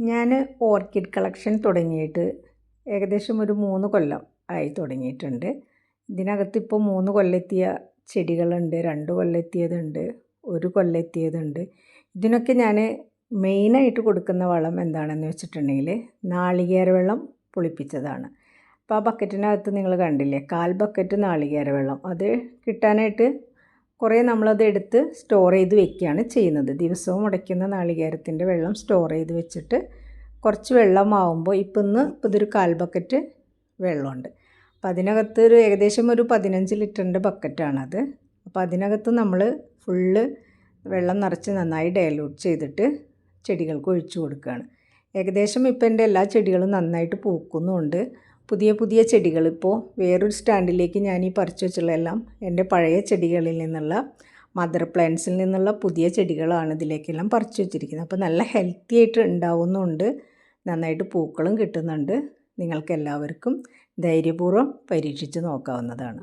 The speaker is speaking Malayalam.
ഞാൻ ഓർക്കിഡ് കളക്ഷൻ തുടങ്ങിയിട്ട് ഏകദേശം ഒരു 3 കൊല്ലം ആയി തുടങ്ങിയിട്ടുണ്ട്. ഇതിനകത്ത് ഇപ്പോൾ 3 കൊല്ലെത്തിയ ചെടികളുണ്ട്, 2 കൊല്ലെത്തിയതുണ്ട്, 1 കൊല്ലെത്തിയതുണ്ട്. ഇതിനൊക്കെ ഞാൻ മെയിനായിട്ട് കൊടുക്കുന്ന വളം എന്താണെന്ന് വെച്ചിട്ടുണ്ടെങ്കിൽ നാളികേര വെള്ളം പുളിപ്പിച്ചതാണ്. അപ്പോൾ ആ ബക്കറ്റിനകത്ത് നിങ്ങൾ കണ്ടില്ലേ, 1/4 ബക്കറ്റ് നാളികേര വെള്ളം. അത് കിട്ടാനായിട്ട് കുറേ നമ്മളത് എടുത്ത് സ്റ്റോർ ചെയ്ത് വെക്കുകയാണ് ചെയ്യുന്നത്. ദിവസവും ഉടയ്ക്കുന്ന നാളികേരത്തിൻ്റെ വെള്ളം സ്റ്റോർ ചെയ്ത് വെച്ചിട്ട് കുറച്ച് വെള്ളമാവുമ്പോൾ ഇതൊരു 1/4 ബക്കറ്റ് വെള്ളമുണ്ട്. അപ്പോൾ അതിനകത്ത് ഏകദേശം ഒരു 15 ലിറ്ററിൻ്റെ ബക്കറ്റാണത്. അപ്പോൾ അതിനകത്ത് നമ്മൾ ഫുള്ള് വെള്ളം നിറച്ച് നന്നായി ഡയലൂട്ട് ചെയ്തിട്ട് ചെടികൾക്ക് ഒഴിച്ചു കൊടുക്കുകയാണ്. ഏകദേശം ഇപ്പോൾ എൻ്റെ എല്ലാ ചെടികളും നന്നായിട്ട് പൂക്കുന്നുമുണ്ട്. പുതിയ പുതിയ ചെടികൾ ഇപ്പോൾ വേറൊരു സ്റ്റാൻഡിലേക്ക് ഞാൻ ഈ പറിച്ചു വെച്ചുള്ള എല്ലാം എൻ്റെ പഴയ ചെടികളിൽ നിന്നുള്ള മദർ പ്ലാന്റ്സിൽ നിന്നുള്ള പുതിയ ചെടികളാണ് ഇതിലേക്കെല്ലാം പറിച്ചു വെച്ചിരിക്കുന്നത്. അപ്പോൾ നല്ല ഹെൽത്തി ആയിട്ട് ഉണ്ടാവുന്നുണ്ട്, നന്നായിട്ട് പൂക്കളും കിട്ടുന്നുണ്ട്. നിങ്ങൾക്കെല്ലാവർക്കും ധൈര്യപൂർവ്വം പരീക്ഷിച്ച് നോക്കാവുന്നതാണ്.